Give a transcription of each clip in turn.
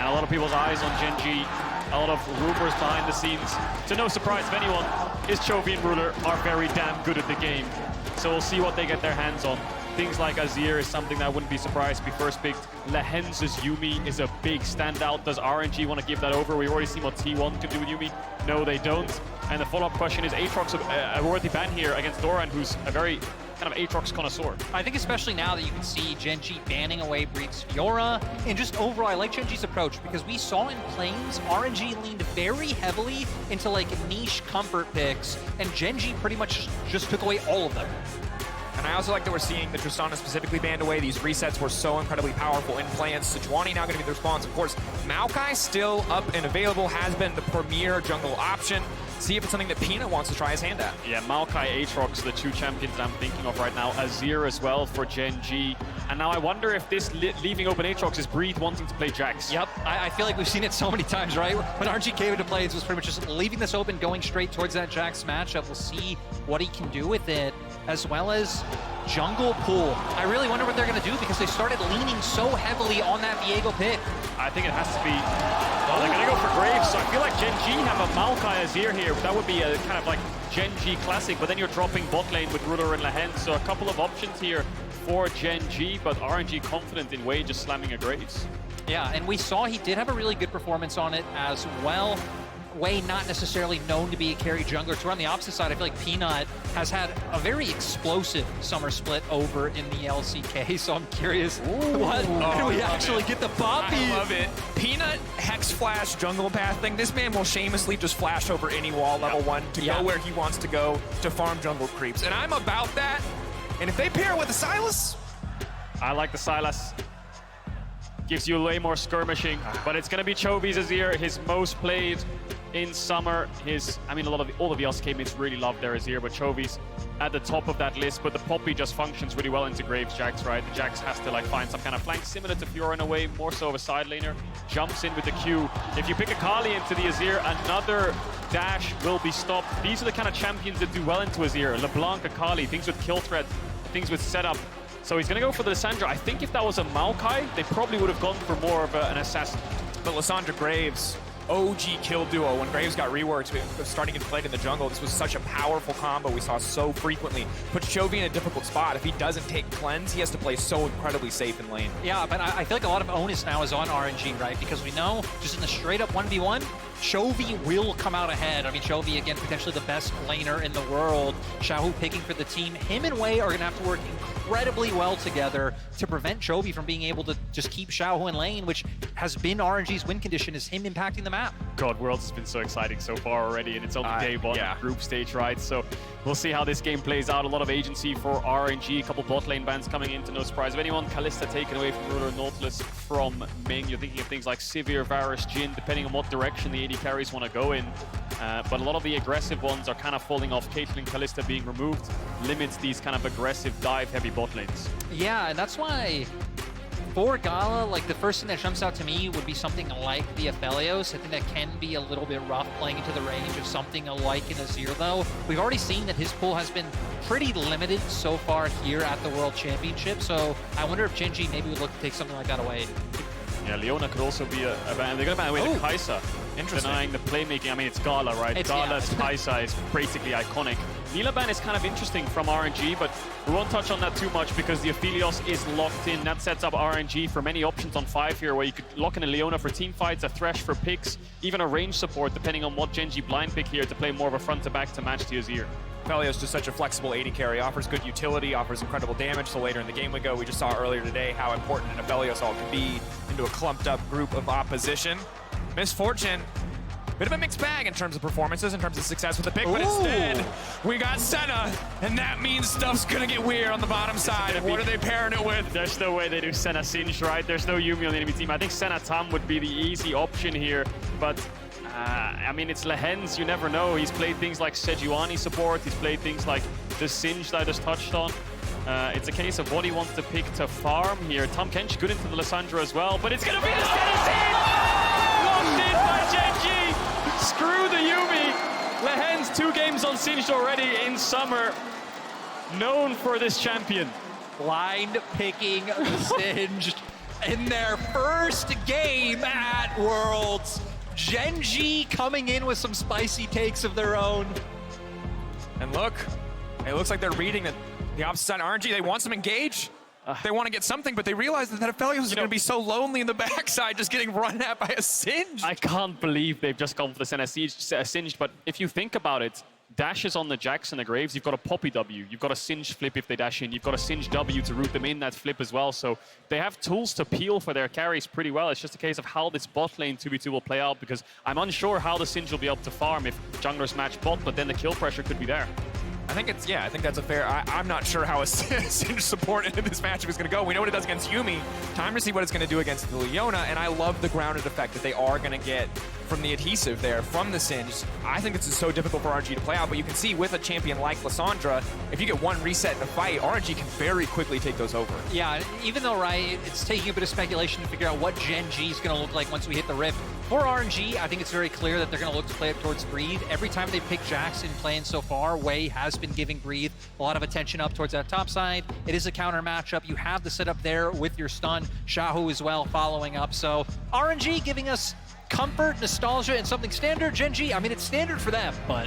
and a lot of people's eyes on GENG. A lot of rumors behind the scenes. To no surprise of anyone, is Chovy and Ruler are very damn good at the game. So we'll see what they get their hands on. Things like Azir is something that I wouldn't be surprised to be first picked. Lehenz's Yuumi is a big standout. Does RNG want to give that over? We've already seen what T1 can do with Yuumi. No, they don't. And the follow-up question is, Aatrox a worthy ban here against Doran, who's a very kind of Aatrox connoisseur. I think especially now that you can see GENG banning away Breed's Fiora, and just overall, I like GENG's approach because we saw in Plains, RNG leaned very heavily into like niche comfort picks, and GENG pretty much just took away all of them. And I also like that we're seeing the Tristana specifically banned away. These resets were so incredibly powerful in Plains. Sejuani now going to be the response. Of course, Maokai still up and available, has been the premier jungle option. See if it's something that Peanut wants to try his hand at. Yeah, Maokai, Aatrox, the two champions that I'm thinking of right now. Azir as well for GENG. And now I wonder if this leaving open Aatrox is Breed wanting to play Jax. Yep, I feel like we've seen it so many times, right? When RNG came into play, it was pretty much just leaving this open, going straight towards that Jax matchup. We'll see what he can do with it, as well as jungle pool. I really wonder what they're going to do because they started leaning so heavily on that Viego pick. I think it has to be... Well, they're going to go for Graves, so I feel like GENG have a Maokai Azir here. That would be a kind of like GENG classic, but then you're dropping bot lane with Ruler and Lehenz, so a couple of options here for GENG, but RNG confident in Wei just slamming a Graves. Yeah, and we saw he did have a really good performance on it as well. Wei not necessarily known to be a carry jungler. So on the opposite side, I feel like Peanut has had a very explosive summer split over in the LCK. So I'm curious, what do we actually get the Poppy? I love it. Peanut, Hex Flash, Jungle Path thing. This man will shamelessly just flash over any wall level 1 to go where he wants to go to farm jungle creeps. And I'm about that. And if they pair with a Sylas, I like the Sylas. Gives you way more skirmishing, but it's gonna be Chovy's Azir, his most played in summer. I mean, all of the LCK mates really love their Azir, but Chovy's at the top of that list. But the Poppy just functions really well into Graves Jax, right? The Jax has to like find some kind of flank similar to Fiora in a way, more so of a side laner. Jumps in with the Q. If you pick a Kali into the Azir, another dash will be stopped. These are the kind of champions that do well into Azir. LeBlanc, Akali, things with kill threat, things with setup. So he's going to go for the Lissandra. I think if that was a Maokai, they probably would have gone for more of an assassin. but Lissandra Graves, OG kill duo. When Graves got reworked, starting to play in the jungle, this was such a powerful combo we saw so frequently. Puts Chovy in a difficult spot. If he doesn't take cleanse, he has to play so incredibly safe in lane. Yeah, but I feel like a lot of onus now is on RNG, right? Because we know, just in the straight up 1v1, Chovy will come out ahead. I mean, Chovy, again, potentially the best laner in the world. Xiaohu picking for the team. Him and Wei are going to have to work incredibly well together to prevent Chovy from being able to just keep Xiaohu in lane, which has been RNG's win condition, is him impacting the map. God, Worlds has been so exciting so far already, and it's only day one group stage, right? So we'll see how this game plays out. A lot of agency for RNG, a couple bot lane bans coming in to no surprise of anyone. Kalista taken away from Ruler, Nautilus from Ming. You're thinking of things like Sivir, Varus, Jhin, depending on what direction the AD carries want to go in. But a lot of the aggressive ones are kind of falling off. Caitlyn, Kalista being removed limits these kind of aggressive dive-heavy bot lanes. Yeah, and that's why for Gala, like, the first thing that jumps out to me would be something like the Aphelios. I think that can be a little bit rough playing into the range of something like an Azir, though. We've already seen that his pool has been pretty limited so far here at the World Championship, so I wonder if GENG maybe would look to take something like that away. Yeah, Leona could also be a ban. They're going to ban away the Kai'Sa, denying the playmaking. I mean, it's Gala, right? Gala's Kai'Sa is basically iconic. Nilaban is kind of interesting from RNG, but we won't touch on that too much because the Aphelios is locked in. That sets up RNG for many options on 5 here, where you could lock in a Leona for team fights, a Thresh for picks, even a range support, depending on what GENG blind pick here to play more of a front-to-back to match the Azir. Aphelios just such a flexible AD carry, offers good utility, offers incredible damage, so later in the game we go. We just saw earlier today how important an Aphelios ult can be into a clumped up group of opposition. Misfortune, bit of a mixed bag in terms of performances, in terms of success with the pick, but instead we got Senna, and that means stuff's gonna get weird on the bottom side. And what are they pairing it with? There's no way they do Senna Singed, right? There's no Yuumi on the enemy team. I think Senna Tam would be the easy option here, but I mean, it's Lehenz, you never know. He's played things like Sejuani support, he's played things like the Singed I just touched on. It's a case of what he wants to pick to farm here. Tahm Kench good into the Lissandra as well, but it's gonna be the Senna Singed! Locked in by GENG! Screw the Yuumi! Lehenz 2 games on Singed already in summer. Known for this champion. Blind picking the Singed. in their first game at Worlds. GENG coming in with some spicy takes of their own. And look, it looks like they're reading the opposite side. RNG, they want some engage. They want to get something, but they realize that Aphelios is going to be so lonely in the backside, just getting run at by a Singed. I can't believe they've just gone for the center Singed, but if you think about it, dashes on the Jacks and the Graves, you've got a Poppy W, you've got a Singed flip if they dash in, you've got a Singed W to root them in that flip as well, so they have tools to peel for their carries pretty well. It's just a case of how this bot lane 2v2 will play out, because I'm unsure how the Singed will be able to farm if junglers match bot, but then the kill pressure could be there. I think that's a fair. I'm not sure how a Singed support into this matchup is going to go. We know what it does against Yuumi. Time to see what it's going to do against the Leona, and I love the grounded effect that they are going to get from the adhesive there, from the Singed. I think this is so difficult for RNG to play out, but you can see with a champion like Lissandra, if you get one reset in a fight, RNG can very quickly take those over. Yeah, even though, right, it's taking a bit of speculation to figure out what GENG is going to look like once we hit the Rift. For RNG, I think it's very clear that they're going to look to play it towards Breathe. Every time they pick Jax in playing so far, Wei has been giving Breathe a lot of attention up towards that top side. It is a counter matchup. You have the setup there with your stun. Xiaohu as well following up. So RNG giving us comfort, nostalgia, and something standard. GENG, I mean, it's standard for them, but...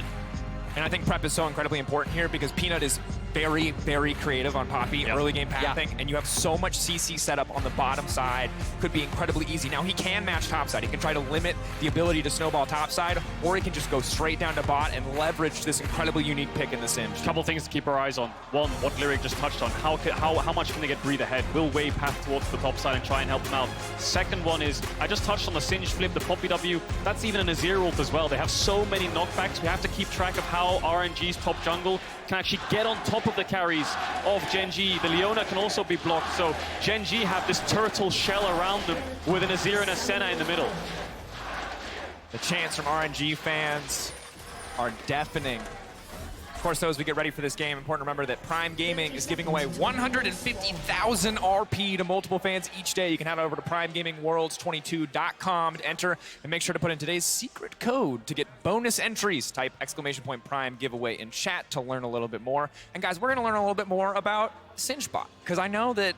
And I think prep is so incredibly important here because Peanut is very, very creative on Poppy, early game pathing, and you have so much CC set up on the bottom side. Could be incredibly easy. Now, he can match top side. He can try to limit the ability to snowball top side, or he can just go straight down to bot and leverage this incredibly unique pick in the Singed. Couple things to keep our eyes on. One, what Lyric just touched on. How much can they get Breathe ahead? Will Wei path towards the top side and try and help them out? Second one is, I just touched on the Singed flip, the Poppy W. That's even an Azir ult as well. They have so many knockbacks. We have to keep track of how RNG's top jungle can actually get on top of the carries of GENG. The Leona can also be blocked, so GENG have this turtle shell around them with an Azir and a Senna in the middle. The chants from RNG fans are deafening. Of course, though, as we get ready for this game, important to remember that Prime Gaming is giving away 150,000 RP to multiple fans each day. You can head over to primegamingworlds22.com to enter, and make sure to put in today's secret code to get bonus entries. Type !Prime giveaway in chat to learn a little bit more. And guys, we're going to learn a little bit more about SingeBot, because I know that,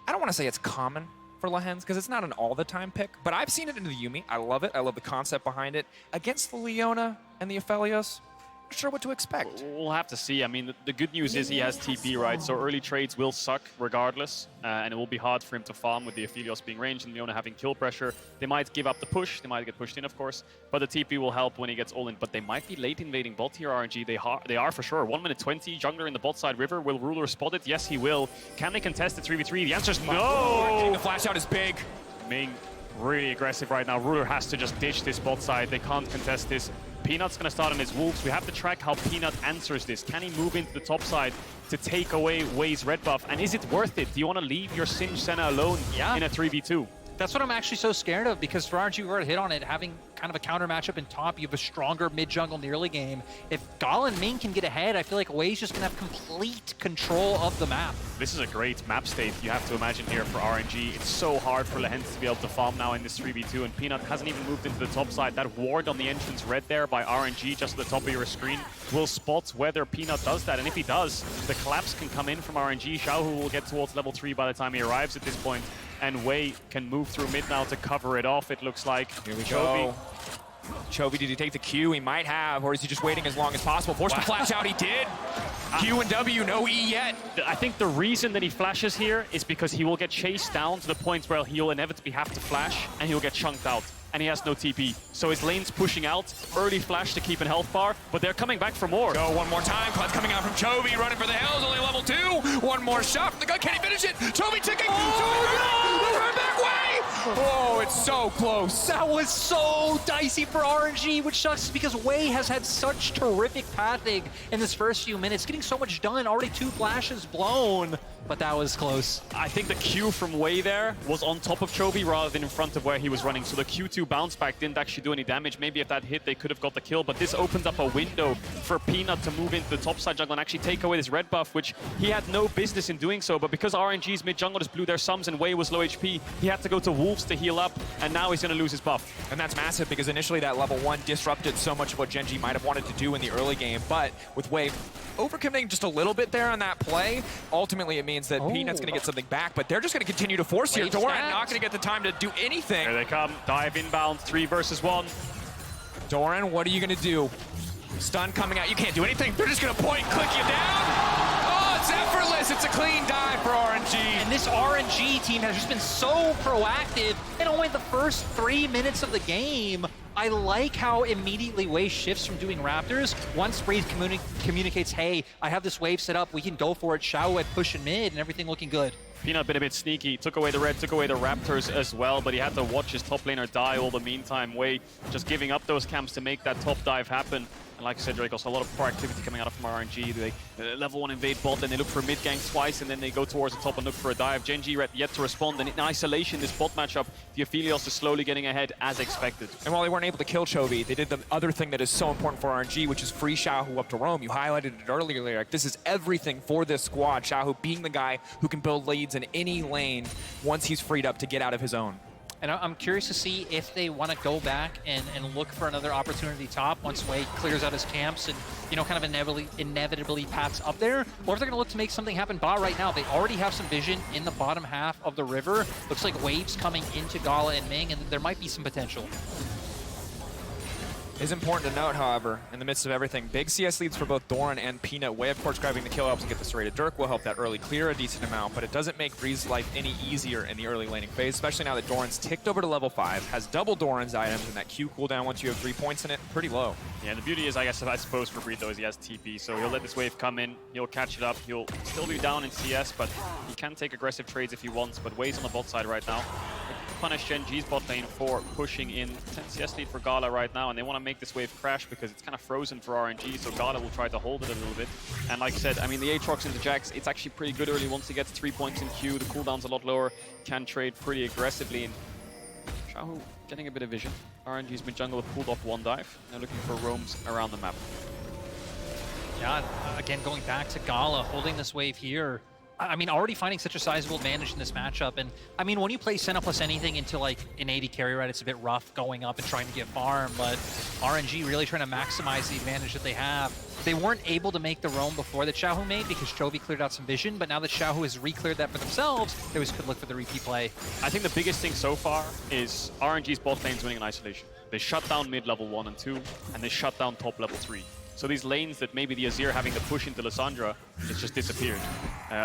I don't want to say it's common for Lehens, because it's not an all-the-time pick, but I've seen it in the Yuumi. I love it. I love the concept behind it. Against the Leona and the Aphelios, not sure what to expect. We'll have to see. I mean, the good news is he has TP, right? So early trades will suck regardless, and it will be hard for him to farm with the Aphelios being ranged and Leona having kill pressure. They might give up the push. They might get pushed in, of course, but the TP will help when he gets all in. But they might be late invading bot here, RNG. They are for sure. 1 minute 20, jungler in the bot side river. Will Ruler spot it? Yes, he will. Can they contest the 3v3? The answer is no! The flash out is big. Ming really aggressive right now. Ruler has to just ditch this bot side. They can't contest this. Peanut's going to start on his Wolves. We have to track how Peanut answers this. Can he move into the top side to take away Wei's red buff? And is it worth it? Do you want to leave your Singed Senna alone in a 3v2? That's what I'm actually so scared of, because for RNG, we already hit on it, having kind of a counter matchup in top, you have a stronger mid-jungle in the early game. If Gal and Ming can get ahead, I feel like Wei's just going to have complete control of the map. This is a great map state you have to imagine here for RNG. It's so hard for Lehens to be able to farm now in this 3v2, and Peanut hasn't even moved into the top side. That ward on the entrance red there by RNG just at the top of your screen will spot whether Peanut does that, and if he does, the collapse can come in from RNG. Xiaohu will get towards level 3 by the time he arrives at this point, and Wei can move through mid now to cover it off, it looks like. Here we go. Chovy, did he take the Q? He might have, or is he just waiting as long as possible? Forced to flash out, he did. Q and W, no E yet. I think the reason that he flashes here is because he will get chased down to the point where he'll inevitably have to flash, and he'll get chunked out. And he has no TP. So his lane's pushing out. Early flash to keep in health bar, but they're coming back for more. Go one more time. Clutch coming out from Chovy, running for the hills, only level 2. One more shot from the gun. Can he finish it? Chovy ticking. Turn back way. Oh, it's so close. That was so dicey for RNG, which sucks because Wei has had such terrific pathing in this first few minutes, getting so much done. Already 2 flashes blown, but that was close. I think the Q from Wei there was on top of Chovy rather than in front of where he was running. So the Q2 bounce back didn't actually do any damage. Maybe if that hit, they could have got the kill, but this opens up a window for Peanut to move into the top side jungle and actually take away this red buff, which he had no business in doing so. But because RNG's mid jungle just blew their sums and Wei was low HP, he had to go to Wolves Wolves to heal up, and now he's going to lose his buff. And that's massive because initially that level 1 disrupted so much of what GENG might have wanted to do in the early game, but with Wave overcommitting just a little bit there on that play, ultimately it means that Peanut's going to get something back, but they're just going to continue to force here. Doran not going to get the time to do anything. Here they come. Dive inbound, 3 versus 1. Doran, what are you going to do? Stun coming out. You can't do anything. They're just going to point and click you down. Oh, it's effortless. It's a clean dive for RNG. And this RNG team has just been so proactive in only the first 3 minutes of the game. I like how immediately Wave shifts from doing Raptors. Once Breeze communicates, hey, I have this Wave set up, we can go for it. Xiao had pushing mid and everything looking good. Peanut been a bit sneaky, took away the red, took away the Raptors as well, but he had to watch his top laner die all the meantime. Wei just giving up those camps to make that top dive happen. And like I said, Drake, also a lot of proactivity coming out of from RNG. They level 1 invade bot, then they look for mid gank twice, and then they go towards the top and look for a dive. GENG yet to respond, and in isolation, this bot matchup, the Aphelios is slowly getting ahead as expected. And while they weren't able to kill Chovy, they did the other thing that is so important for RNG, which is free Xiaohu up to roam. You highlighted it earlier, like, this is everything for this squad. Xiaohu being the guy who can build leads in any lane once he's freed up to get out of his own. And I'm curious to see if they want to go back and look for another opportunity top once Wade clears out his camps and, you know, kind of inevitably paths up there, or if they're going to look to make something happen bot right now. They already have some vision in the bottom half of the river. Looks like waves coming into Gala and Ming, and there might be some potential. It's important to note, however, in the midst of everything, big CS leads for both Doran and Peanut. Wei, of course, grabbing the kill helps to get the serrated Dirk will help that early clear a decent amount, but it doesn't make Breeze's life any easier in the early laning phase, especially now that Doran's ticked over to level 5, has double Doran's items, and that Q cooldown once you have 3 points in it, pretty low. Yeah, and the beauty is, I suppose for Breeze, though, is he has TP, so he'll let this wave come in, he'll catch it up, he'll still be down in CS, but he can take aggressive trades if he wants, but Wei's on the bot side right now. Punish GENG's bot lane for pushing in 10 CS lead for Gala right now, and they want to make this wave crash because it's kind of frozen for RNG, so Gala will try to hold it a little bit. And like I said, I mean, the Aatrox into Jax, it's actually pretty good early once he gets 3 points in Q, the cooldown's a lot lower, can trade pretty aggressively, and Xiaohu getting a bit of vision. RNG's mid-jungle have pulled off 1 dive, they're looking for roams around the map. Yeah, again, going back to Gala, holding this wave here. I mean, already finding such a sizable advantage in this matchup. And I mean, when you play Senna plus anything into like an 80 carry, right, it's a bit rough going up and trying to get farm, but RNG really trying to maximize the advantage that they have. They weren't able to make the roam before that Xiaohu made because Chovy cleared out some vision, but now that Xiaohu has re-cleared that for themselves, they always could look for the repeat play. I think the biggest thing so far is RNG's bot lane's winning in isolation. They shut down mid level 1 and 2, and they shut down top level 3. So these lanes that maybe the Azir having to push into Lissandra, it's just disappeared.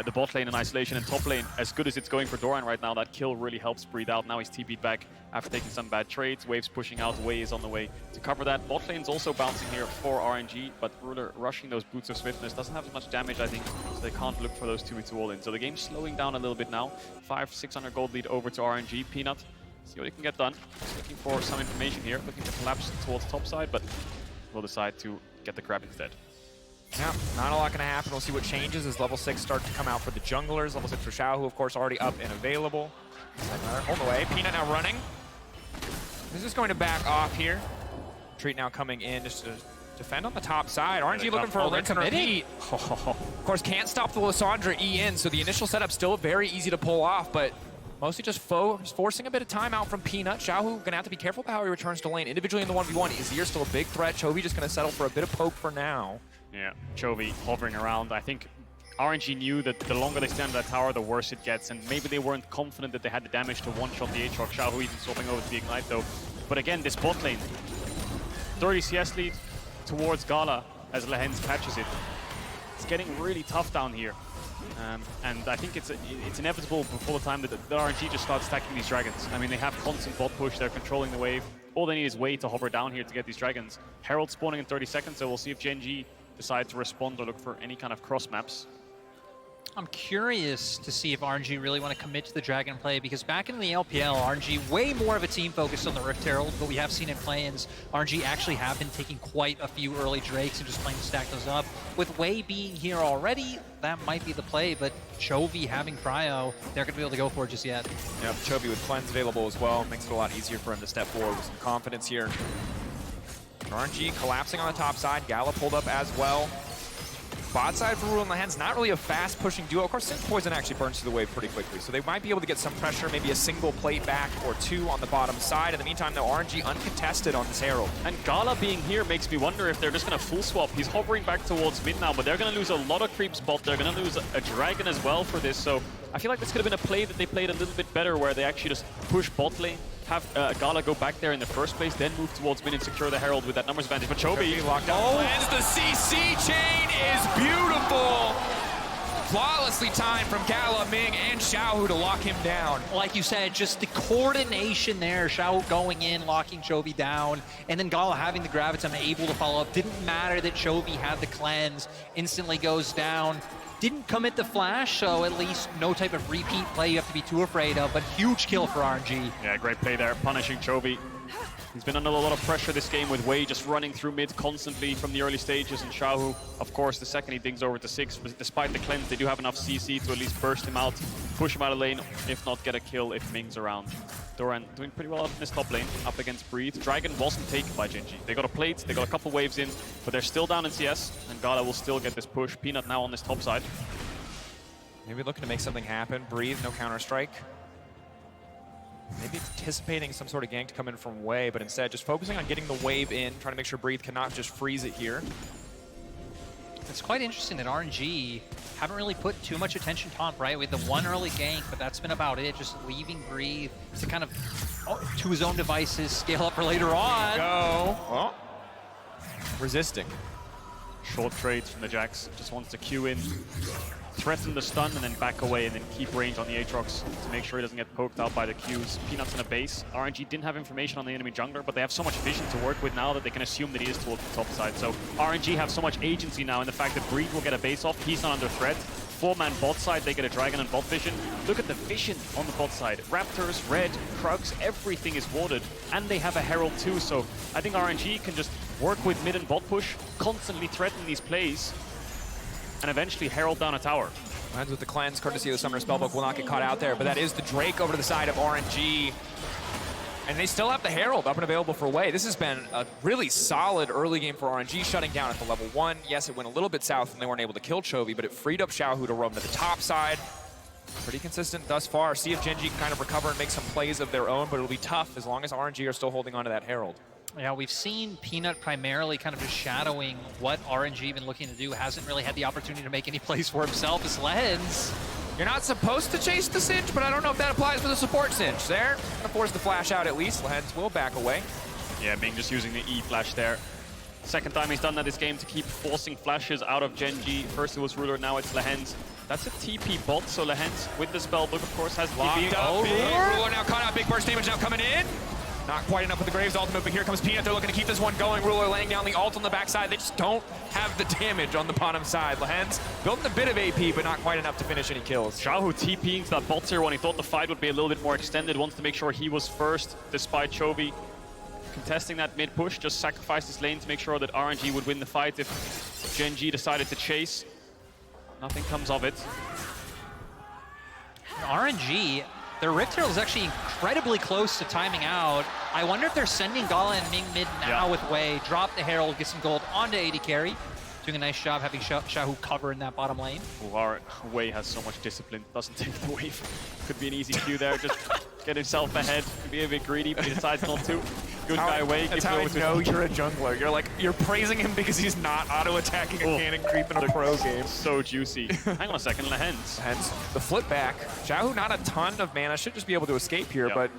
The bot lane in isolation and top lane, as good as it's going for Doran right now, that kill really helps Breathe out. Now he's TP'd back after taking some bad trades. Waves pushing out, Wei is on the way to cover that. Bot lane's also bouncing here for RNG, but Ruler rushing those Boots of Swiftness doesn't have as much damage, I think, so they can't look for those 2v2 all in. So the game's slowing down a little bit now. 500-600 gold lead over to RNG. Peanut, see what he can get done. Just looking for some information here, looking to collapse towards top side, but will decide to get the grab instead. Yeah, not a lot going to happen. We'll see what changes as level 6 start to come out for the junglers. Level 6 for Xiao, who of course already up and available. On the way, Peanut now running. This is going to back off here. Treat now coming in just to defend on the top side. RNG looking for a rinse and repeat. Of course, can't stop the Lissandra E in, so the initial setup still very easy to pull off, but mostly just forcing a bit of time out from Peanut. Xiaohu gonna have to be careful about how he returns to lane. Individually in the 1v1, Azir still a big threat. Chovy just gonna settle for a bit of poke for now. Yeah, Chovy hovering around. I think RNG knew that the longer they stand in that tower, the worse it gets, and maybe they weren't confident that they had the damage to one-shot the Aatrox. Xiaohu even swapping over to the Ignite though. But again, this bot lane, 30 CS lead towards Gala as Lehens catches it. It's getting really tough down here. And I think it's inevitable before the time that the RNG just starts stacking these dragons. I mean, they have constant bot push, they're controlling the wave. All they need is Wei to hover down here to get these dragons. Herald spawning in 30 seconds, so we'll see if GENG decide to respond or look for any kind of cross maps. I'm curious to see if RNG really want to commit to the Dragon play, because back in the LPL, RNG way more of a team focused on the Rift Herald, but we have seen in play-ins, RNG actually have been taking quite a few early Drakes and just playing to stack those up. With Wei being here already, that might be the play, but Chovy having Cryo, they're going to be able to go for it just yet. Yep, Chovy with Cleanse available as well, makes it a lot easier for him to step forward with some confidence here. RNG collapsing on the top side, Gala pulled up as well. bot side for Rule and Lehens, not really a fast pushing duo. Of course, Synth Poison actually burns through the wave pretty quickly, so they might be able to get some pressure, maybe a single plate back or two on the bottom side. In the meantime, though, RNG uncontested on this Herald. And Gala being here makes me wonder if they're just going to full swap. He's hovering back towards mid now, but they're going to lose a lot of creeps bot. They're going to lose a dragon as well for this, so I feel like this could have been a play that they played a little bit better, where they actually just push bot lane, have Gala go back there in the first place, then move towards mid and secure the Herald with that numbers advantage. But Chovy locked down. Oh, and the CC chain is beautiful. Flawlessly timed from Gala, Ming, and Xiaohu to lock him down. Like you said, just the coordination there. Xiao going in, locking Chovy down, and then Gala having the gravitum, able to follow up. Didn't matter that Chovy had the cleanse, instantly goes down. Didn't commit the flash, so at least no type of repeat play you have to be too afraid of, but huge kill for RNG. Yeah, great play there, punishing Chovy. He's been under a lot of pressure this game with Wei just running through mid constantly from the early stages, and Xiaohu, of course, the second he dings over to 6, but despite the cleanse, they do have enough CC to at least burst him out, push him out of lane, if not get a kill if Ming's around. Doran doing pretty well out in this top lane, up against Breathe. Dragon wasn't taken by GENG. They got a plate, they got a couple waves in, but they're still down in CS, and Gala will still get this push. Peanut now on this top side. Maybe looking to make something happen. Breathe, no counter-strike. Maybe anticipating some sort of gank to come in from Wei, but instead just focusing on getting the wave in, trying to make sure Breathe cannot just freeze it here. It's quite interesting that RNG haven't really put too much attention top, right? With the one early gank, but that's been about it. Just leaving Breathe to kind of, to his own devices, scale up for later on. Go. Oh. Resisting. Short trades from the Jax, just wants to queue in, threaten the stun, and then back away, and then keep range on the Aatrox to make sure he doesn't get poked out by the Qs. Peanut's in a base. RNG didn't have information on the enemy jungler, but they have so much vision to work with now that they can assume that he is towards the top side. So RNG have so much agency now in the fact that Breed will get a base off. He's not under threat. 4-man bot side, they get a dragon and bot vision. Look at the vision on the bot side. Raptors, Red, Krugs, everything is warded. And they have a Herald too, so I think RNG can just work with mid and bot push, constantly threaten these plays, and eventually Herald down a tower. Lehens with the cleanse, courtesy of the Summoner Spellbook, will not get caught out there, but that is the Drake over to the side of RNG. And they still have the Herald up and available for Wei. This has been a really solid early game for RNG, shutting down at the level 1. Yes, it went a little bit south and they weren't able to kill Chovy, but it freed up Xiaohu to roam to the top side. Pretty consistent thus far. See if GENG can kind of recover and make some plays of their own, but it'll be tough as long as RNG are still holding on to that Herald. Yeah, we've seen Peanut primarily kind of just shadowing what RNG been looking to do. Hasn't really had the opportunity to make any plays for himself as Lehens. You're not supposed to chase the Singe, but I don't know if that applies for the support Singe. There, gonna force the flash out at least. Lehens will back away. Yeah, Ming just using the E flash there. Second time he's done that this game to keep forcing flashes out of GENG. First it was Ruler, now it's Lehens. That's a TP bot, so Lehens with the spellbook, of course, has locked TP. up. Oh, Ruler now caught out. Big burst damage now coming in. Not quite enough with the Graves ultimate, but here comes Peanut. They're looking to keep this one going. Ruler laying down the ult on the backside. They just don't have the damage on the bottom side. Lehens building a bit of AP, but not quite enough to finish any kills. Xiaohu TPing to that bot tier when he thought the fight would be a little bit more extended. Wants to make sure he was first, despite Chovy contesting that mid push. Just sacrificed his lane to make sure that RNG would win the fight if GENG decided to chase. Nothing comes of it. RNG, their Rift Herald is actually incredibly close to timing out. I wonder if they're sending Gala and Ming mid now with Wei. Drop the Herald, get some gold onto AD carry. Doing a nice job having Xiaohu cover in that bottom lane. Wei has so much discipline, doesn't take the wave. Could be an easy Q there, just get himself ahead. Could be a bit greedy, but he decides not to. Good guy Wei. That's how I know you're a jungler. You're praising him because he's not auto-attacking a cannon creep in a pro game. So juicy. Hang on a second, Lehens. Lehens, the flip back. Xiaohu not a ton of mana, should just be able to escape here, but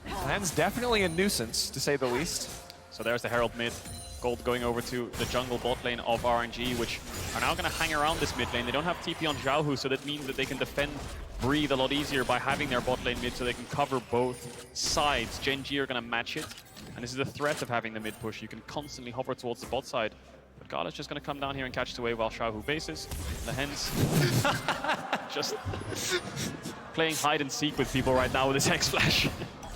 Lehens definitely a nuisance, to say the least. So there's the Herald mid. Gold going over to the jungle bot lane of RNG, which are now going to hang around this mid lane. They don't have TP on Xiaohu, so that means that they can defend Breathe a lot easier by having their bot lane mid, so they can cover both sides. GENG are going to match it, and this is the threat of having the mid push. You can constantly hover towards the bot side, but Gala's just going to come down here and catch the wave while Xiaohu bases. Lehens just playing hide and seek with people right now with his X flash.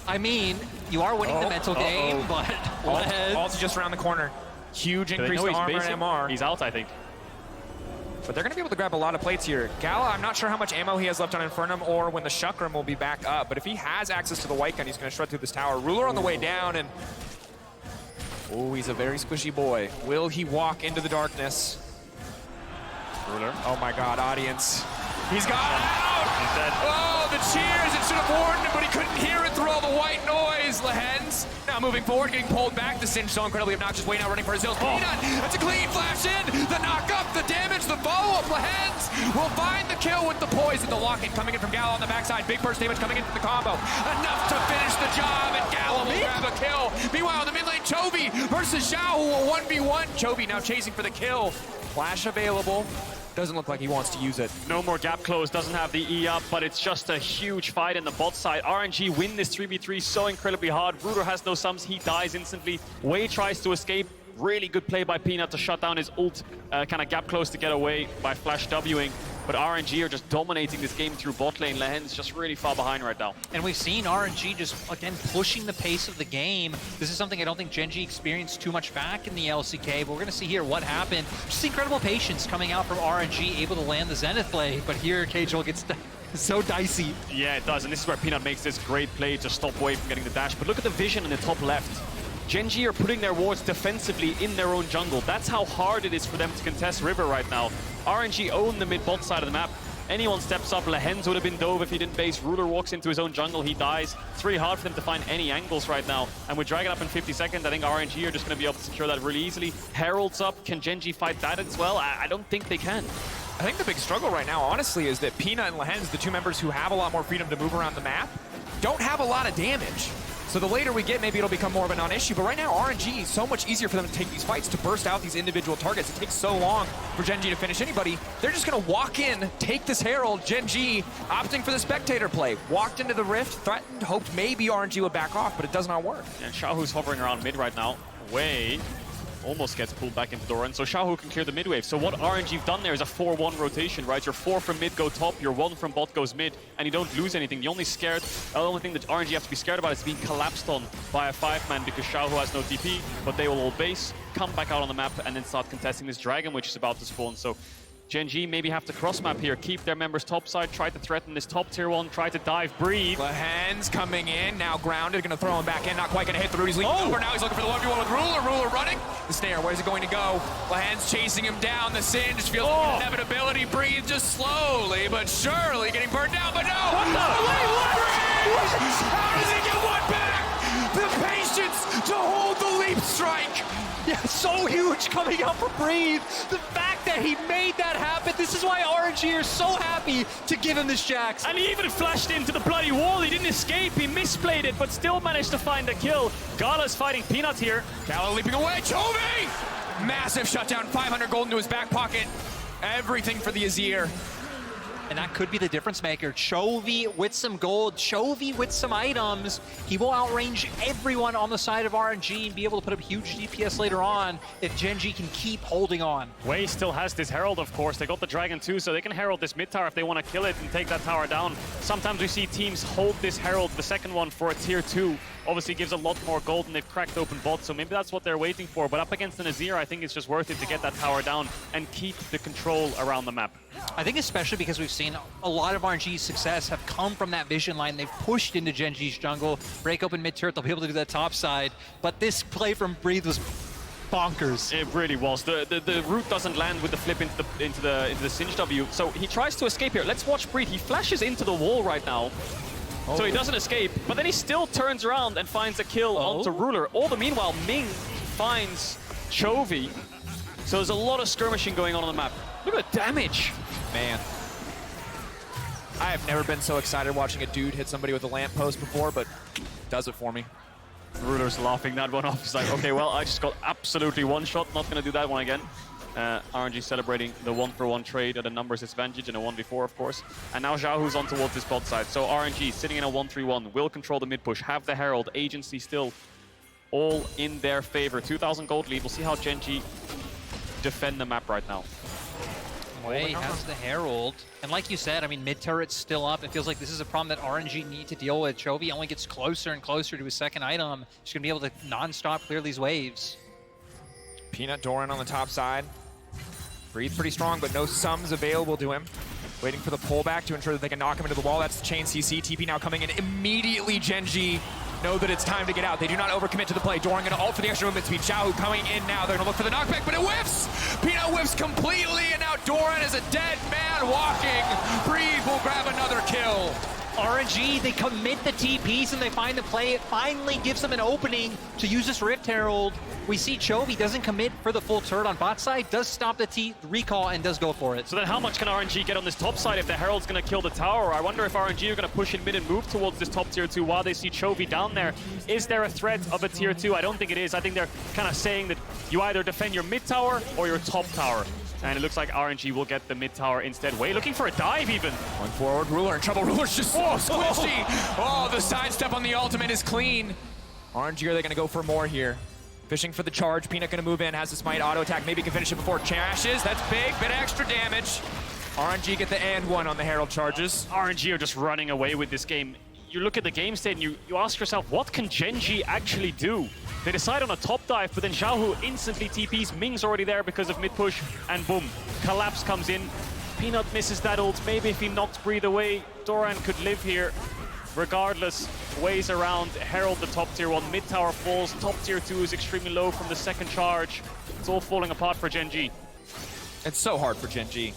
I mean, you are winning the mental game, but Lehens... Also just around the corner. Huge increase to armor and MR. He's out, I think. But they're going to be able to grab a lot of plates here. Gala, I'm not sure how much ammo he has left on Infernum or when the Chakram will be back up. But if he has access to the white gun, he's going to shred through this tower. Ruler on the way down, and... oh, he's a very squishy boy. Will he walk into the darkness? Ruler. Oh my god, audience. He's got out! He's dead. Oh, the cheers! It should have warned him, but he couldn't hear it through all the white noise. Lehens now moving forward, getting pulled back. The Singe so incredibly obnoxious. Way now running for his hills. Peanut, that's a clean flash in. The knock up, the damage, the follow-up. Lehens will find the kill with the poison. The lock-in coming in from Gallo on the backside. Big burst damage coming in from the combo. Enough to finish the job, and Gallo will grab a kill. Meanwhile, in the mid lane, Chovy versus Xiao, who will 1v1. Chovy now chasing for the kill. Flash available. Doesn't look like he wants to use it. No more gap close, doesn't have the E up, but it's just a huge fight in the bot side. RNG win this 3v3 so incredibly hard. Ruler has no sums, he dies instantly. Wei tries to escape. Really good play by Peanut to shut down his ult, kind of gap close to get away by flash Wing. But RNG are just dominating this game through bot lane. Lehen's just really far behind right now. And we've seen RNG just, again, pushing the pace of the game. This is something I don't think GENG experienced too much back in the LCK, but we're going to see here what happened. Just incredible patience coming out from RNG, able to land the Zenith play, but here Cajol gets so dicey. Yeah, it does, and this is where Peanut makes this great play to stop Wei from getting the dash. But look at the vision in the top left. GENG are putting their wards defensively in their own jungle. That's how hard it is for them to contest River right now. RNG own the mid-bot side of the map. Anyone steps up, Lehens would have been dove if he didn't base. Ruler walks into his own jungle, he dies. It's really hard for them to find any angles right now. And with Dragon up in 50 seconds, I think RNG are just going to be able to secure that really easily. Herald's up, can GENG fight that as well? I don't think they can. I think the big struggle right now, honestly, is that Peanut and Lehens, the two members who have a lot more freedom to move around the map, don't have a lot of damage. So the later we get, maybe it'll become more of a non-issue. But right now, RNG is so much easier for them to take these fights, to burst out these individual targets. It takes so long for GENG to finish anybody. They're just going to walk in, take this Herald. GENG opting for the spectator play. Walked into the rift, threatened, hoped maybe RNG would back off, but it does not work. And Xiaohu's hovering around mid right now. Wei almost gets pulled back into Doran, so Xiaohu can clear the mid wave. So what RNG have done there is a 4-1 rotation, right? Your 4 from mid go top, your 1 from bot goes mid, and you don't lose anything. The only thing that RNG have to be scared about is being collapsed on by a 5-man, because Xiaohu has no TP, but they will all base, come back out on the map, and then start contesting this dragon, which is about to spawn. So GENG maybe have to cross map here, keep their members topside, try to threaten this top tier 1, try to dive, breathe. Lehens coming in, now grounded, gonna throw him back in, not quite gonna hit the root, he's leaping over, now he's looking for the 1v1 with Ruler, Ruler running. The snare, where's it going to go? Lehens chasing him down, the Singe feels like inevitability, breathe just slowly, but surely getting burned down, but no! What the? Wait, how does he get one back? The patience to hold the leap strike! Yeah, so huge coming out for Breathe. The fact that he made that happen, this is why RNG are so happy to give him this Jax. And he even flashed into the bloody wall. He didn't escape. He misplayed it, but still managed to find the kill. Gala's fighting Peanut here. Gallo leaping away. Chovy! Massive shutdown. 500 gold into his back pocket. Everything for the Azir. And that could be the difference maker. Chovy with some gold, Chovy with some items. He will outrange everyone on the side of RNG and be able to put up huge DPS later on if GENG can keep holding on. Wei still has this Herald, of course. They got the Dragon too, so they can Herald this mid tower if they want to kill it and take that tower down. Sometimes we see teams hold this Herald, the second one, for a tier 2. Obviously gives a lot more gold and they've cracked open bot, so maybe that's what they're waiting for. But up against an Azir, I think it's just worth it to get that tower down and keep the control around the map. I think especially because we've seen a lot of RNG's success have come from that vision line. They've pushed into GENG's jungle, break open mid-turret, they'll be able to do that top side. But this play from Breathe was bonkers. It really was. The root doesn't land with the flip into the Singe W, so he tries to escape here. Let's watch Breathe. He flashes into the wall right now. So he doesn't escape, but then he still turns around and finds a kill onto Ruler. All the meanwhile, Ming finds Chovy. So there's a lot of skirmishing going on the map. Look at the damage. Man. I have never been so excited watching a dude hit somebody with a lamppost before, but does it for me. Ruler's laughing that one off. He's like, okay, well, I just got absolutely one shot. Not going to do that one again. RNG celebrating the 1-for-1 trade at a numbers disadvantage in a 1v4, of course. And now Xiaohu's on towards this bot side. So RNG sitting in a 1-3-1, will control the mid push, have the Herald, agency still all in their favor. 2,000 gold lead. We'll see how GENG defend the map right now. Wei has the Herald. And like you said, I mean, mid-turret's still up. It feels like this is a problem that RNG need to deal with. Chovy only gets closer and closer to his second item. He's going to be able to non-stop clear these waves. Peanut Doran on the top side. Breathe pretty strong, but no sums available to him. Waiting for the pullback to ensure that they can knock him into the wall. That's the chain CC. TP now coming in immediately. GENG know that it's time to get out. They do not overcommit to the play. Doran gonna ult for the extra movement speed. Xiaohu coming in now. They're gonna look for the knockback, but it whiffs! Peanut whiffs completely, and now Doran is a dead man walking. Breathe will grab another kill. RNG, they commit the TPs and they find the play. It finally gives them an opening to use this Rift Herald. We see Chovy doesn't commit for the full turret on bot side, does stop the recall and does go for it. So then how much can RNG get on this top side if the Herald's going to kill the tower? I wonder if RNG are going to push in mid and move towards this top tier 2 while they see Chovy down there. Is there a threat of a tier 2? I don't think it is. I think they're kind of saying that you either defend your mid tower or your top tower. And it looks like RNG will get the mid tower instead. Way looking for a dive even. One forward, Ruler in trouble. Ruler's just so squishy. Oh, the sidestep on the ultimate is clean. RNG, are they gonna go for more here? Fishing for the charge. Peanut gonna move in, has the smite, auto attack. Maybe can finish it before crashes. That's big, bit of extra damage. RNG get the and one on the Herald charges. RNG are just running away with this game. You look at the game state and you ask yourself, what can GENG actually do? They decide on a top dive, but then Xiaohu instantly TPs. Ming's already there because of mid push, and boom, collapse comes in. Peanut misses that ult. Maybe if he knocks Breathe away, Doran could live here. Regardless, ways around. Herald the top tier 1, mid tower falls, top tier 2 is extremely low from the second charge. It's all falling apart for GENG. It's so hard for GENG.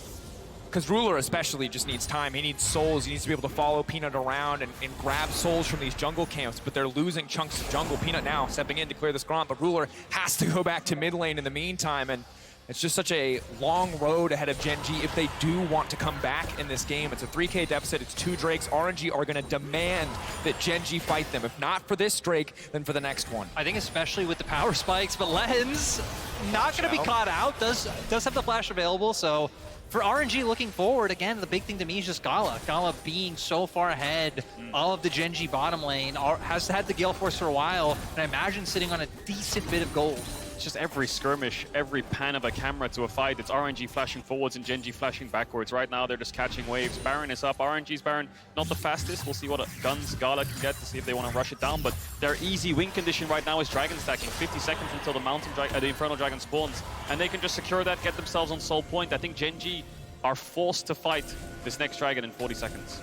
Because Ruler especially just needs time. He needs souls. He needs to be able to follow Peanut around and grab souls from these jungle camps, but they're losing chunks of jungle. Peanut now stepping in to clear this Gromp, but Ruler has to go back to mid lane in the meantime, and it's just such a long road ahead of GENG if they do want to come back in this game. It's a 3K deficit, it's 2 Drakes. RNG are gonna demand that GENG fight them. If not for this Drake, then for the next one. I think especially with the power spikes, but Lens not gonna be caught out, does have the flash available, so for RNG looking forward, again, the big thing to me is just Gala. Gala being so far ahead of the GENG bottom lane, has had the Gale Force for a while, and I imagine sitting on a decent bit of gold. It's just every skirmish, every pan of a camera to a fight. It's RNG flashing forwards and GENG flashing backwards. Right now, they're just catching waves. Baron is up. RNG's Baron, not the fastest. We'll see what guns Gala can get to see if they want to rush it down. But their easy win condition right now is dragon stacking. 50 seconds until the Infernal Dragon spawns. And they can just secure that, get themselves on soul point. I think GENG are forced to fight this next dragon in 40 seconds.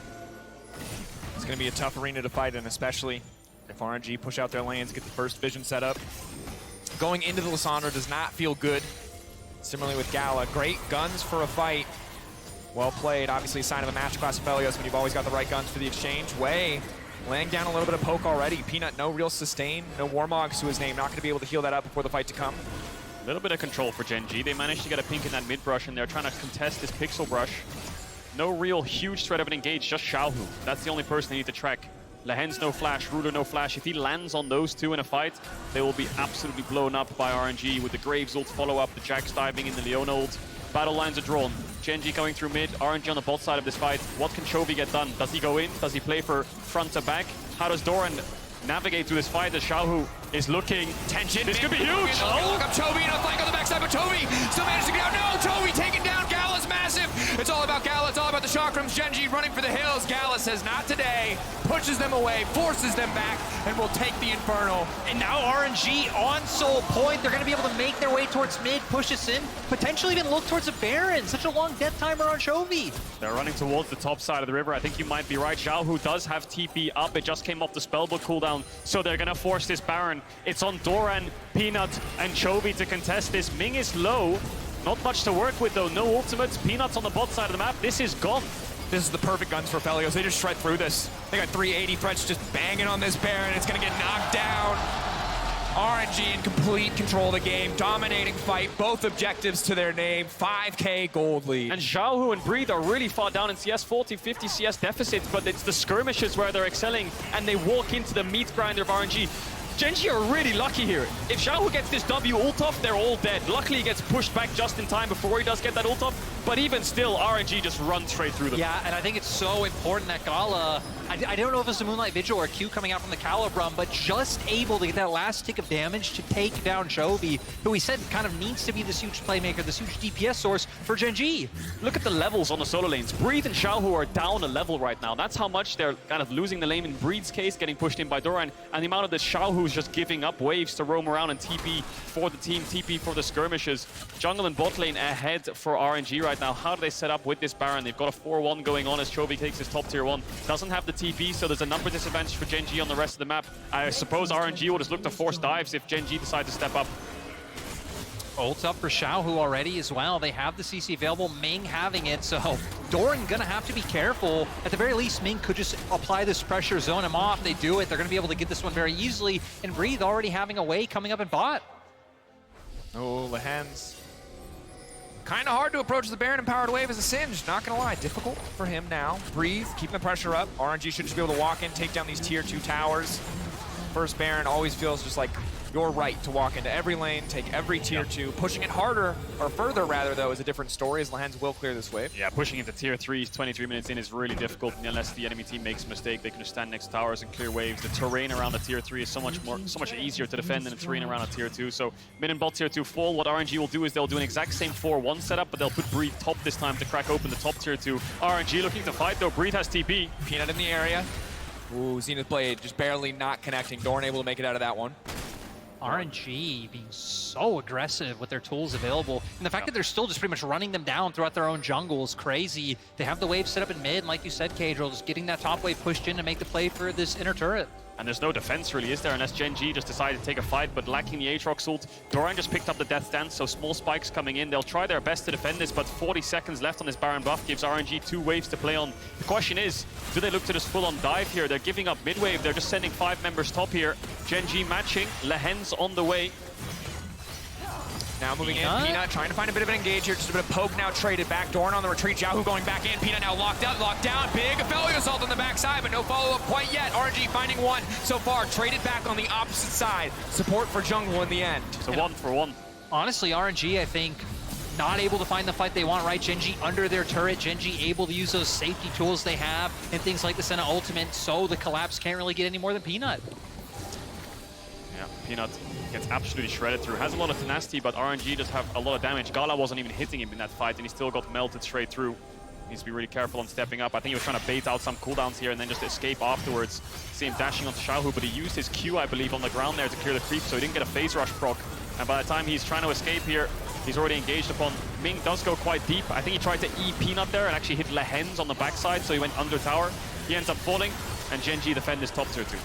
It's going to be a tough arena to fight in, especially if RNG push out their lanes, get the first vision set up. Going into the Lissandra does not feel good. Similarly with Gala, great guns for a fight. Well played, obviously a sign of a match class of Aphelios when you've always got the right guns for the exchange. Way laying down a little bit of poke already. Peanut, no real sustain, no Warmogs to his name, not going to be able to heal that up before the fight to come. A little bit of control for GENG. They managed to get a pink in that mid brush, and they're trying to contest this pixel brush. No real huge threat of an engage, just Xiaohu. That's the only person they need to track. Lehen's no flash, Ruler no flash. If he lands on those two in a fight, they will be absolutely blown up by RNG with the Graves ult follow up, the Jax diving in the Leona ult. Battle lines are drawn. GENG coming through mid, RNG on the bot side of this fight. What can Chovy get done? Does he go in? Does he play for front to back? How does Doran navigate through this fight as Xiaohu is looking? Tension. This could be huge! Look up Chovy and a flank on the backside, but Chovy still managed to get out. No, Chovy taken down. Gala's massive. It's all about Gala. It's all about the chakrams. GENG running for the hills. Gala says not today. Pushes them away, forces them back, and will take the Infernal. And now RNG on soul point. They're going to be able to make their way towards mid, push this in, potentially even look towards a Baron. Such a long death timer on Chovy. They're running towards the top side of the river. I think you might be right. Xiaohu does have TP up. It just came off the spellbook cooldown, so they're going to force this Baron. It's on Doran, Peanut, and Chovy to contest this. Ming is low. Not much to work with, though. No ultimates. Peanut's on the bot side of the map. This is gone. This is the perfect guns for Aphelios. They just shred through this. They got 380 threats just banging on this Baron. It's going to get knocked down. RNG in complete control of the game. Dominating fight. Both objectives to their name. 5K gold lead. And Xiaohu and Breathe are really far down in CS, 40, 50 CS deficits, but it's the skirmishes where they're excelling, and they walk into the meat grinder of RNG. GENG are really lucky here. If Xiaohu gets this W ult off, they're all dead. Luckily, he gets pushed back just in time before he does get that ult off, but even still, RNG just runs straight through them. Yeah, and I think it's so important that Gala, I don't know if it's a Moonlight Vigil or Q coming out from the Calibrum, but just able to get that last tick of damage to take down Chovy, who we said kind of needs to be this huge playmaker, this huge DPS source for GENG. Look at the levels on the solo lanes. Breathe and Xiaohu are down a level right now. That's how much they're kind of losing the lane in Breede's case, getting pushed in by Doran, and the amount of the Xiaohu's just giving up waves to roam around and TP for the team, TP for the skirmishes. Jungle and bot lane ahead for RNG right now. How do they set up with this Baron? They've got a 4-1 going on as Chovy takes his top tier 1. Doesn't have the TP, so there's a number disadvantage for Gen G on the rest of the map. I suppose RNG will just look to force dives if Gen G decide to step up. Ult up for Xiaohu already as well. They have the CC available, Ming having it, so Doran gonna have to be careful. At the very least, Ming could just apply this pressure, zone him off. They do it, they're gonna be able to get this one very easily, and Breathe already having a way coming up in bot. Oh, Lehen's kind of hard to approach the Baron empowered wave as a Singe, not gonna lie. Difficult for him now. Breathe, keeping the pressure up. RNG should just be able to walk in, take down these tier 2 towers. First Baron always feels just like your right to walk into every lane, take every tier 2. Pushing it harder, or further rather though, is a different story as Lehen's will clear this wave. Yeah, pushing into tier 3 23 minutes in is really difficult, and unless the enemy team makes a mistake, they can just stand next to towers and clear waves. The terrain around the tier 3 is so much easier to defend than the terrain around a tier 2. So mid and bot tier 2 fall. What RNG will do is they'll do an exact same 4-1 setup, but they'll put Breathe top this time to crack open the top tier 2. RNG looking to fight though. Breathe has TP. Peanut in the area. Ooh, Zenith Blade just barely not connecting. Doran able to make it out of that one. RNG being so aggressive with their tools available. And the fact that they're still just pretty much running them down throughout their own jungle is crazy. They have the wave set up in mid, and like you said, Cadril, just getting that top wave pushed in to make the play for this inner turret. And there's no defense really, is there? Unless Gen G just decided to take a fight, but lacking the Aatrox ult. Doran just picked up the Death Dance, so small spikes coming in. They'll try their best to defend this, but 40 seconds left on this Baron buff gives RNG 2 waves to play on. The question is, do they look to just full-on dive here? They're giving up mid-wave. They're just sending 5 members top here. Gen G matching. Lehen's on the way. Now moving in, Peanut trying to find a bit of an engage here, just a bit of poke now traded back. Doran on the retreat, Yahoo going back in, Peanut now locked out, locked down, big Aphelios assault on the backside, but no follow-up quite yet. RNG finding one so far, traded back on the opposite side. Support for jungle in the end. So 1 for 1. Honestly, RNG, I think, not able to find the fight they want, right? Gen G under their turret, Gen G able to use those safety tools they have, and things like the Senna ultimate, so the collapse can't really get any more than Peanut. Yeah, Peanut gets absolutely shredded through. Has a lot of tenacity, but RNG just have a lot of damage. Gala wasn't even hitting him in that fight, and he still got melted straight through. Needs to be really careful on stepping up. I think he was trying to bait out some cooldowns here and then just escape afterwards. See him dashing onto Xiaohu, but he used his Q, I believe, on the ground there to clear the creep, so he didn't get a phase rush proc. And by the time he's trying to escape here, he's already engaged upon. Ming does go quite deep. I think he tried to E Peanut there and actually hit Lehen's on the backside, so he went under tower. He ends up falling, and Gen G defend his top tier 2.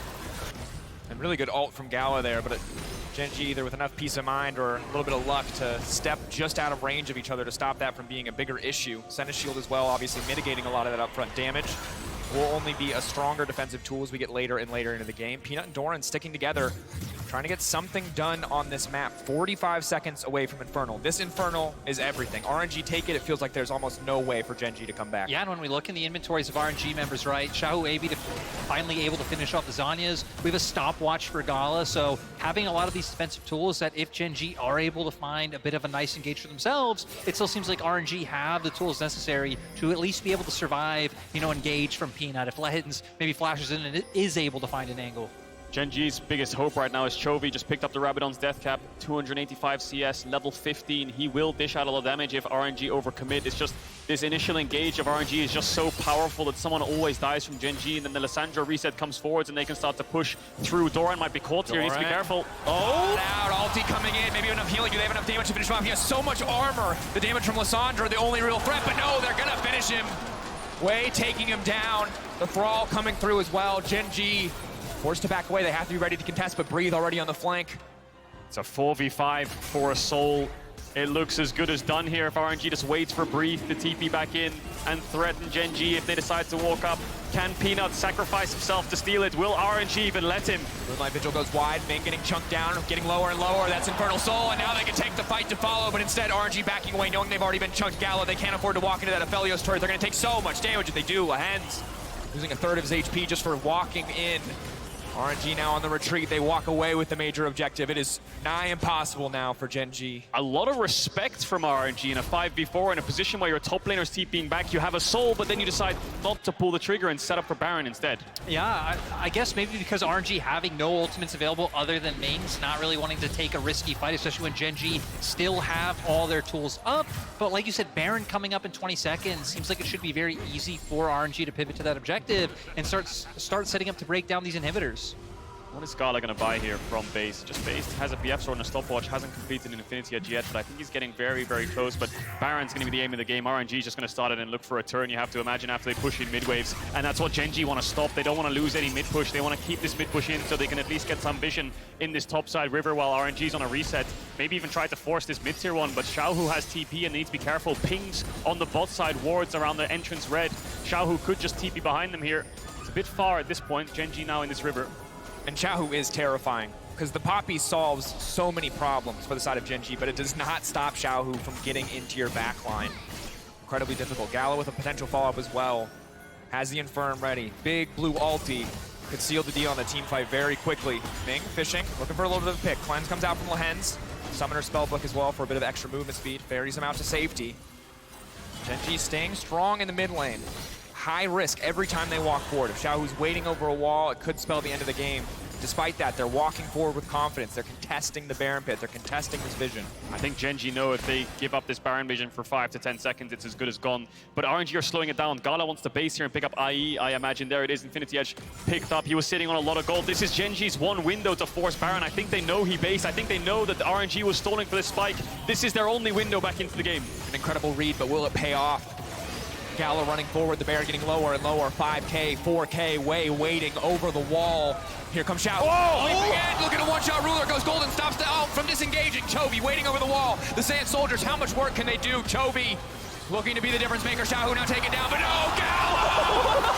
And really good ult from Gala there, but Gen G either with enough peace of mind or a little bit of luck to step just out of range of each other to stop that from being a bigger issue. Senna shield as well, obviously mitigating a lot of that upfront damage. Will only be a stronger defensive tool as we get later and later into the game. Peanut and Doran sticking together, trying to get something done on this map. 45 seconds away from Infernal. This Infernal is everything. RNG take it, it feels like there's almost no way for Gen G to come back. Yeah, and when we look in the inventories of RNG members, right, Xiaohu AB finally able to finish off the Zanyas. We have a stopwatch for Gala, so having a lot of these defensive tools that if Gen G are able to find a bit of a nice engage for themselves, it still seems like RNG have the tools necessary to at least be able to survive, you know, engage from Peanut. If Lehen's maybe flashes in and is able to find an angle. Gen G's biggest hope right now is Chovy. Just picked up the Rabadon's death cap, 285 CS, level 15. He will dish out a lot of damage if RNG overcommit. It's just this initial engage of RNG is just so powerful that someone always dies from Gen G, and then the Lissandra reset comes forwards and they can start to push through. Doran might be caught here, he needs to be careful. Oh! Out, ulti coming in, maybe enough healing. Do they have enough damage to finish him off? He has so much armor. The damage from Lissandra, the only real threat, but no, they're gonna finish him. Way taking him down. The Thrall coming through as well. Gen G forced to back away. They have to be ready to contest, but Breathe already on the flank. It's a 4v5 for a soul. It looks as good as done here if RNG just waits for Breathe to TP back in and threaten Gen G if they decide to walk up. Can Peanut sacrifice himself to steal it? Will RNG even let him? Moonlight Vigil goes wide, Ming getting chunked down, getting lower and lower. That's Infernal Soul, and now they can take the fight to follow, but instead RNG backing away, knowing they've already been chunked. Gala, they can't afford to walk into that Aphelios turret. They're gonna take so much damage if they do. Lehen's losing a third of his HP just for walking in. RNG now on the retreat. They walk away with the major objective. It is nigh impossible now for Gen G. A lot of respect from RNG in a 5v4 in a position where your top laner's TPing back. You have a soul, but then you decide not to pull the trigger and set up for Baron instead. Yeah, I guess maybe because RNG having no ultimates available other than Ming's, not really wanting to take a risky fight, especially when Gen G still have all their tools up. But like you said, Baron coming up in 20 seconds seems like it should be very easy for RNG to pivot to that objective and start setting up to break down these inhibitors. What is Gala going to buy here from base? Just base has a BF sword and a stopwatch, hasn't completed an Infinity Edge yet, but I think he's getting very, very close. But Baron's going to be the aim of the game. RNG is just going to start it and look for a turn, you have to imagine, after they push in mid waves. And that's what GENG want to stop. They don't want to lose any mid push. They want to keep this mid push in so they can at least get some vision in this topside river while RNG's on a reset. Maybe even try to force this mid tier one, but Xiaohu has TP and needs to be careful. Pings on the bot side, wards around the entrance red. Xiaohu could just TP behind them here. It's a bit far at this point. GENG now in this river. And Xiaohu is terrifying, because the Poppy solves so many problems for the side of GENG, but it does not stop Xiaohu from getting into your backline. Incredibly difficult. Gala with a potential follow-up as well. Has the Infirm ready. Big blue ulti. Could seal the deal on the team fight very quickly. Ming fishing, looking for a little bit of a pick. Cleanse comes out from Lehens. Summoner Spellbook as well for a bit of extra movement speed. Ferries him out to safety. GENG staying strong in the mid lane. High risk every time they walk forward. If Xiaohu's waiting over a wall, it could spell the end of the game. Despite that, they're walking forward with confidence. They're contesting the Baron pit. They're contesting this vision. I think GENG know if they give up this Baron vision for 5 to 10 seconds, it's as good as gone. But RNG are slowing it down. Gala wants to base here and pick up IE. I imagine there it is. Infinity Edge picked up. He was sitting on a lot of gold. This is GENG's one window to force Baron. I think they know he based. I think they know that the RNG was stalling for this spike. This is their only window back into the game. An incredible read, but will it pay off? Gala running forward, the Baron getting lower and lower. 5K, 4K, waiting over the wall. Here comes Xiao. Oh, leaping in, looking at one-shot ruler, goes golden, stops from disengaging. Chovy waiting over the wall. The Sand Soldiers, how much work can they do? Chovy looking to be the difference maker. Xiao now taken down, but no, Gala!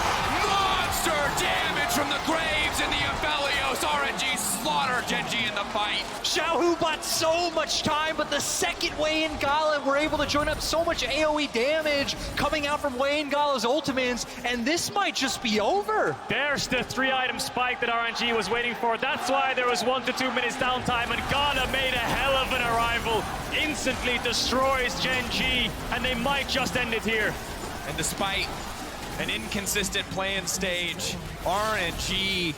Monster damage from the Graves and the Aphelios. RNG slaughter GENG in the fight. Xiaohu bought so much time, but the second Wei and Gala were able to join up so much AoE damage coming out from Wei and Gala's ultimates, and this might just be over. There's the 3-item spike that RNG was waiting for. That's why there was 1 to 2 minutes downtime, and Gala made a hell of an arrival. Instantly destroys GENG, and they might just end it here. And despite an inconsistent play-in stage, RNG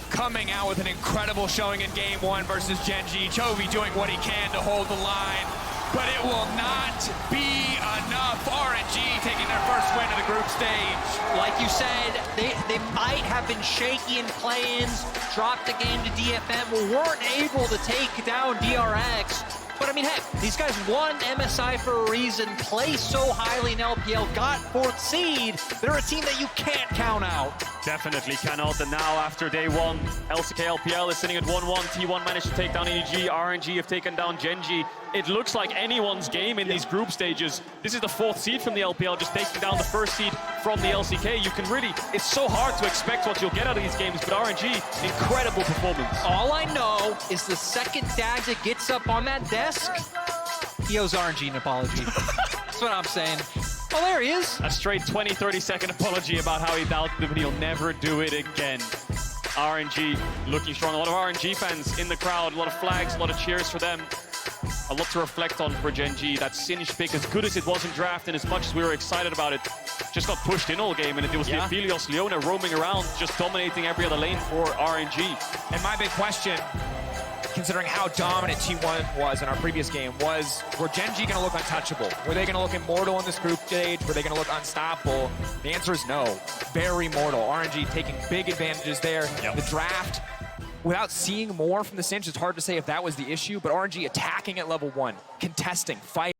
coming out with an incredible showing in game 1 versus GENG. Chovy doing what he can to hold the line, but it will not be enough. RNG taking their first win of the group stage. Like you said, they might have been shaky in play-ins, dropped the game to DFM, weren't able to take down DRX. But I mean, heck, these guys won MSI for a reason, play so highly in LPL, got 4th seed. They're a team that you can't count out. Definitely cannot. And now after day 1, LCK LPL is sitting at 1-1. T1 managed to take down EG. RNG have taken down GENG. It looks like anyone's game in these group stages. This is the 4th seed from the LPL, just taking down the 1st seed from the LCK. You can really, it's so hard to expect what you'll get out of these games, but RNG, incredible performance. All I know is the second Dagda gets up on that desk, he owes RNG an apology. That's what I'm saying. Oh, there he is. A straight 20, 30-second apology about how he doubted him and he'll never do it again. RNG looking strong. A lot of RNG fans in the crowd, a lot of flags, a lot of cheers for them. A lot to reflect on for GENG. That Singed pick, as good as it was in draft and as much as we were excited about it, just got pushed in all game, and it was the Aphelios Leona roaming around, just dominating every other lane for RNG. And my big question, considering how dominant T1 was in our previous game, was, were GENG going to look untouchable? Were they going to look immortal in this group stage? Were they going to look unstoppable? The answer is no. Very mortal. RNG taking big advantages there. The draft, without seeing more from the Cinch, it's hard to say if that was the issue, but RNG attacking at level 1, contesting, fighting.